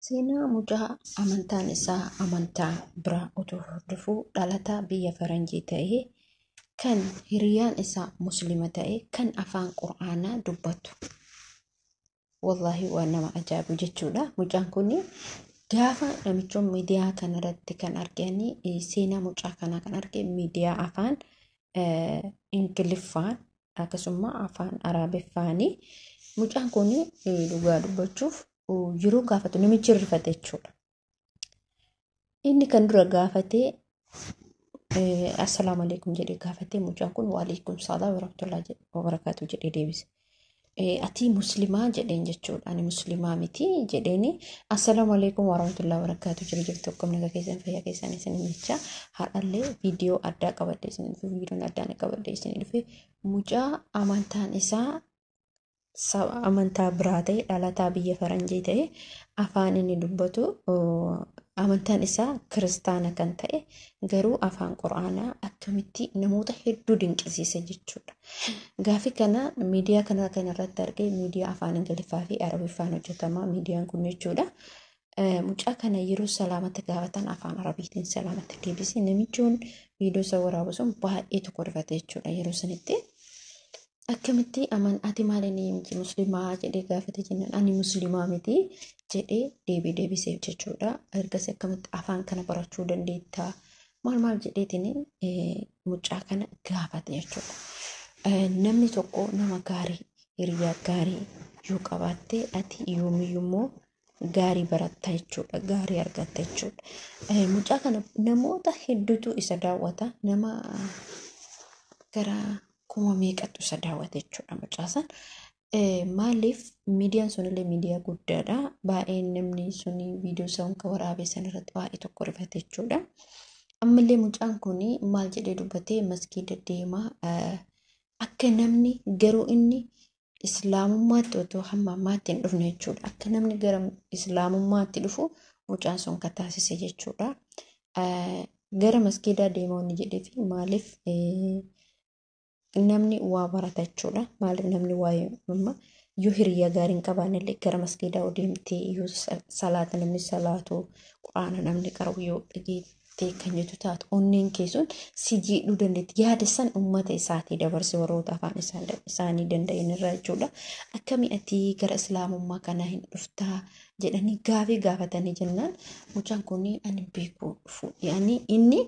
Seenaa mucaa amantaan isaa amantaa biraa utuu hordofuu dhalataa biyya faranjii ta'ee kan hiriyaan isaa muslima ta'e kan afaan qura'aanaa dubbatu. Wallaahi waan nama ajaa'ibu jechuudha. Mucaan kun gaafa namichoon miidiyaa kanarratti kan arganii seenaa mucaa kanaa kan arge miidiyaa afaan Ingiliffaan akkasuma afaan Araabiffaanii mucaan kun dhugaa dubbachuuf yeroo gaafatu namichi rifate jechuudha. Inni kan dura gaafatee assalaamu alaykum jedhee gaafatee mucaan kun waalaikum salaam wa rahmatullahi wa barakatuh jedhee deebise. Ati muslimaa jedheen jechuudha. Ani muslimaa miti jedheeni assalaamu alaykum wa rahmatullahi wa barakatuh jirtu akkam nagaa keessan fayyaa keessan isin jecha haadhallee viidiyoo addaa qabadde isin viidiyoon addaa qabadde isin dhufe mucaa amantaan isaa amantaa biraa ta'e dhalataa biyya faranjii ta'e afaan inni dubbatu amantaan isaa kiristaana kan ta'e garuu afaan qura'aanaa akkamitti namoota hedduu dinqisiisa jechuudha. Gaafi kana miidiyaa kanarratti argee miidiyaa afaan Ingiliffaa fi Arabiffaan hojjetama miidiyaan kun jechuudha. Mucaa kana yeroo salaamatti gaafatan afaan Arabiitiin salaamatti deebisee namichoon viidiyoo isa waraabu sun baay'ee tokko rifate jechuudha. Yeroo sanitti akkamitti ati maaliin muslimaa jedhee gaafate jennaan ani muslimaa miti jedhee deebiseef jechuudha. Ergas akkamitti afaan kana barachuu dandeettaa maal jedheetiin mucaa kana gaafate jechuudha. Namni tokko nama gaarii hiriyaa gaarii yoo qabaatte ati yoomiyyuu gaarii baratta jechuudha. Gaarii argatta jechuudha. Mucaa kana namoota hedduutu isa daawwata. Nama gara kuma meeqatu isa daawwate jechuudha mucaa san. Maaliif miidiyaan sunillee miidiyaa guddaadha. Baay'ee namni suni viidiyoo isaa kan waraabee sanirratti baay'ee tokko rifate jechuudha. Ammallee mucaan kun maal jedhee dubbatee masgiida deemaa akka namni garuu inni islaamummaatti otoo hamma ammaatti hin dhufne jechuudha. Akka namni gara islaamummaatti dhufu mucaan sun kan taasise jechuudha. Gara masgiidaa deemaa inni jedheef maaliif namni waa barata jechuudha. Maaliif namni waa'ee yoo hiriyaa gaariin qabaanillee gara masgiidaa deemtee yoo salaata namni salaatu quraana namni qabu yoo dhageettee kan jettu taatu onneen keessuun si jiidhuu dandeetti. Yaada san uummata isaatii dabarse warroota afaan isaanii danda'an irraa jechuudha. Akkamii ati gara islaamummaa kanaa hin dhuftaa jedhanii gaafatanii jennaan mucaan kun ani beekuu inni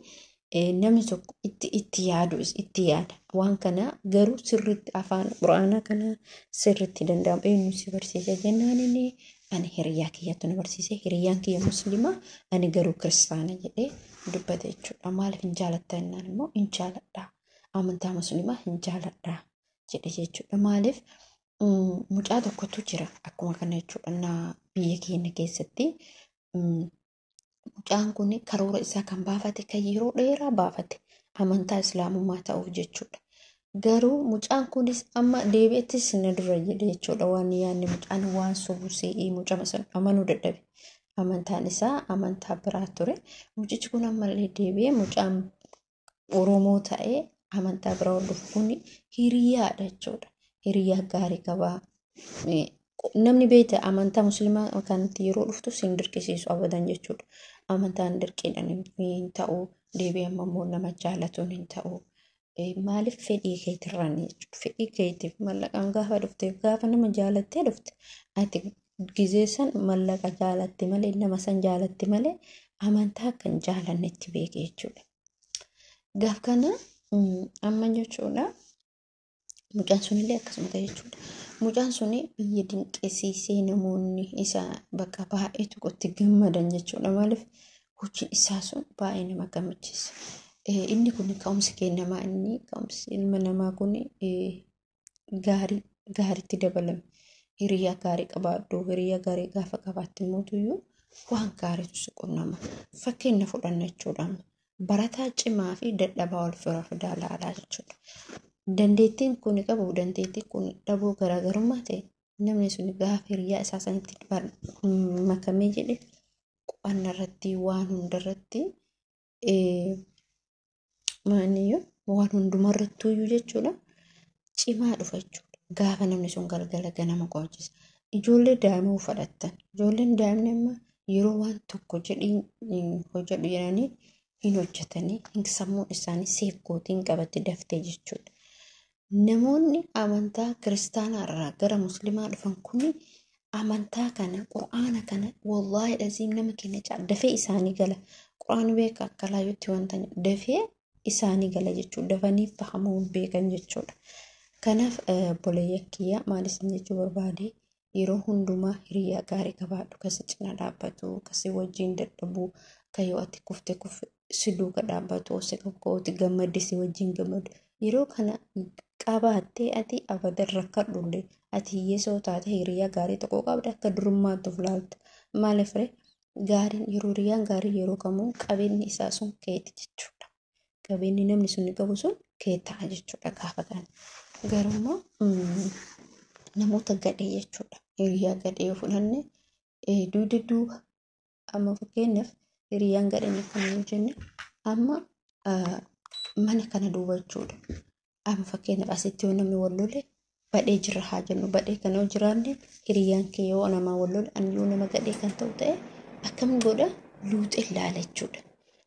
namni tokko itti yaada waan kana garuu sirriitti afaan quraanaa kana sirriitti danda'amu eenyu si barsiise jennaan inni ani hiriyaa kiyyatu na barsiise hiriyaan kiyya muslimaa ani garuu kiristaana jedhee dubbate jechuudha. Maaliif hin jaalatta jennaan immoo hin jaaladha amantaa muslimaa hin jaaladha jedhe jechuudha. Maaliif mucaa tokkotu jira akkuma kana jechuudha biyya keenya keessatti. Mucaan kun karoora isaa kan baafate kan yeroo dheeraa baafate amantaa islaamummaa ta'uuf jechuudha. Garuu mucaan kunis amma deebi'ettis na dura jedhe jechuudha. Waan yaadne mucaan waan sobusee mucama san amanuu dadhabe. Amantaan isaa amantaa biraa ture. Mucichi kun ammallee deebi'ee mucaan Oromoo ta'ee amantaa biraa hordofu kun hiriyaadha jechuudha. Hiriyaa gaarii qabaa. Namni beekta amantaa musliimaa kanatti yeroo dhuftu sin dirqisiisu abadan jechuudha. Amantaan dirqiidhaan hin ta'u deebi'ee ammoo nama jaalatuun hin ta'u. Maaliif fedhii keetirraan jechuudha. Fedhii keetiif mallaqaan gaafa dhufteef gaafa nama jaalattee dhufte ati gizeessan mallaqa jaalatte malee nama san jaalatte malee amantaa kan jaalannetti beeke jechuudha. Gaaf kana amma jechuudha. Mucaan sunillee akkasuma ta'e jechuudha. Mucaan suni biyya dinqisiisee namoonni isa bakka baay'ee tokkotti gammadan jechuudha. Maaliif hojiin isaa sun baay'ee nama gammachiisa. Inni kun ka'umsi kennamaa inni ka'umsi ilma namaa kun gaariitti dabalame. Hiriyaa gaarii qabaadhu hiriyaa gaarii gaafa qabaatti mootuyyuu waan gaariitu si qunnama. Fakkeenya fudhanna jechuudha. Barataa cimaa fi dadhabaa wal fira fidaa laalaa jechuudha. Dandeettiin kun qabu dandeettii kun dhabuu garaagarummaa ta'e namni sun gaafa hiriyaa isaa sanitti makamee jedhe qo'annaa irratti waan hundarratti waan hundumarrattuyyuu jechuudha cimaa dhufa jechuudha. Gaafa namni sun galgala ganama qo'achisa. Ijoollee daa'imuu fudhattan ijoolleen daa'imni amma yeroo waan tokko jedhiin hojjedhu jedhanii hin hojjetanii hin sammuun isaanii seekkootiin qabatti daftee jechuudha. Namoonni amantaa kiristaanaa irraa gara musliimaa dhufan kun amantaa kana qur'aana kana wallaahi aziim nama keenya dafee isaanii gala. Qur'aan beeka akka laayyutti wanta dafee isaanii gala jechuudha. Dafanii fahamuun beekan jechuudha. Kanaaf boleeyyakkiyaa maalis jechuu barbaade yeroo hundumaa hiriyaa gaarii qabaadhu kasi cina dhaabbatu kasi wajjin dadhabuu kayyoo ati kufte si duuka dhaabbatu ose kokkooti gammadde si wajjin gammadu yeroo kana qabaattee ati abadan rakkadhullee ati hiyyeessoo taate hiriyaa gaarii tokko qabda akka durummaatti of laalta maaliif gaariin yeroo hiriyaan gaarii yeroo kamuu qabeenyi isaa sun keeti jechuudha. Qabeenyi namni sun qabu sun kee ta'a jechuudha gaafa kana. Garuu namoota gadhee jechuudha. Hiriyaa gadhee fudhanne duuba amma fakkeenyaaf hiriyaan gadhee kan jenne amma mana kana duuba jechuudha. Amma fakkeenyaaf asitti yoo namni wal lole badhee jira haa jennu badhee kana yoo jiraanne hiriyaan kee yoo nama wal lole ani yoo nama gadhee kan ta'u ta'e akkam godha luuxee ilaala jechuudha.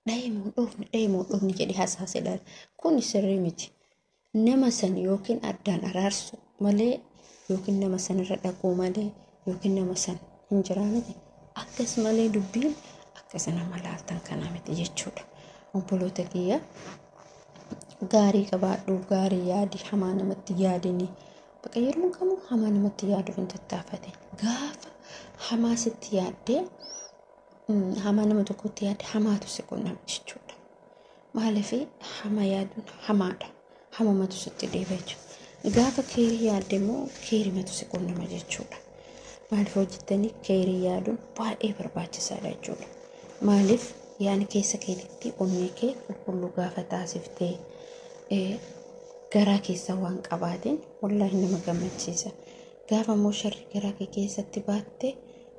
Dhahee moo dhoofni jedhee hasaasee ilaala. Kun sirrii miti. Nama san yookiin addaan araarsu malee yookiin nama sanirra dhaquu malee yookiin nama san hin jiraanne akkas malee dubbiin akkasa nama laaltan kana miti jechuudha. Obboloota kiyya gaarii qabaadhu gaarii yaadi hamaa namatti yaadini bakka yeroo kamuu hamaa namatti yaaduuf hin tattaafate gaafa hamaa sitti yaaddee hamaa nama tokkotti yaadde hamaatu si qunnama jechuudha. Maaliif hamaa yaaduun hamaadha. Hamamatu sitti deebi'a jechuudha. Gaafa keerii yaadde immoo keerimatu si qunnama jechuudha. Maaliif hojjettanii keerii yaaduun baay'ee barbaachisaadha jechuudha. Maaliif yaani keessa keetitti onnee kee qulqulluu gaafa taasiftee garaa keessa waan qabaateen wallaahi nama gammachiisa. Gaafa immoo sharri garaa kee keessatti baatte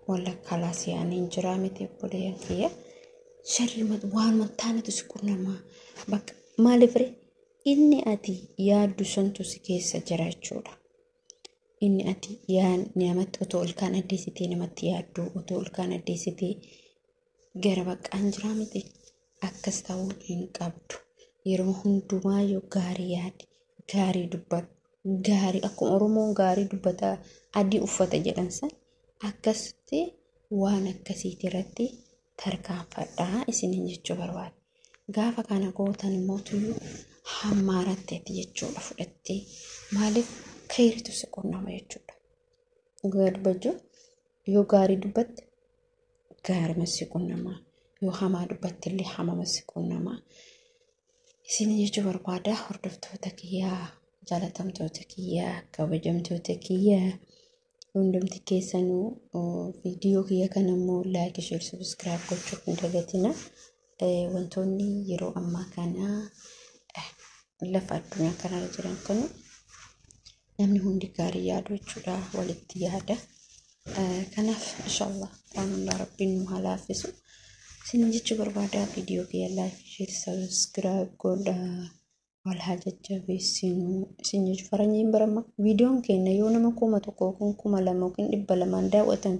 walla kalaas yaani hin jiraa miti boleeyyan kiyya sharri waan wantaanatu si qunnama bakka maaliif inni ati yaaddu santu si keessa jira jechuudha. Inni ati namatti otoo ilkaan addeessitee namatti yaaddu otoo ilkaan addeessitee gara baqqaan jiraa miti akkas ta'uu hin qabdu. Yeroo hundumaa yoo gaarii yaadi gaarii dubbatu gaarii akkuma Oromoon gaarii dubbata adii uffata jedhan san akkasitti waan akkasiiti irratti tarkaanfadhaa isiniin jechuu barbaada. Gaafa kana gootan immoo tuyyuu hammaaratteeti jechuudha fudhattee maaliif keeritu si qunnama jechuudha. Gaarii dubbachuu yoo gaarii dubbatte gaarima si qunnama yoo hamaa dubbatte illee hamama si qunnama. Isin jechuu barbaada hordoftoota kiyyaa jaalatamtoota kiyyaa kabajamtoota kiyyaa hundumti keessanuu viidiyoo kiyya kana immoo laayik share subscribe gochuu hin dagatina. Wantoonni yeroo ammaa kana lafa addunyaa kanarra jiran kanu namni hundi gaarii yaadu jechuudha walitti yaada. Kanaaf inshallah waan hundaa rabbiin nu haa laaffisu. Isin jechuu barbaada viidiyoo kiyya laayik share subscribe godha wal haa jajjabeessinu. Isin jechuu faranjiin barama viidiyoon keenya yoo nama 1,000 yookiin 2,000 yookiin 200 daawwatan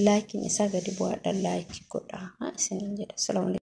laayikiin isaa gadi bu'aadha laayik godha. Isin jedha. Salaamu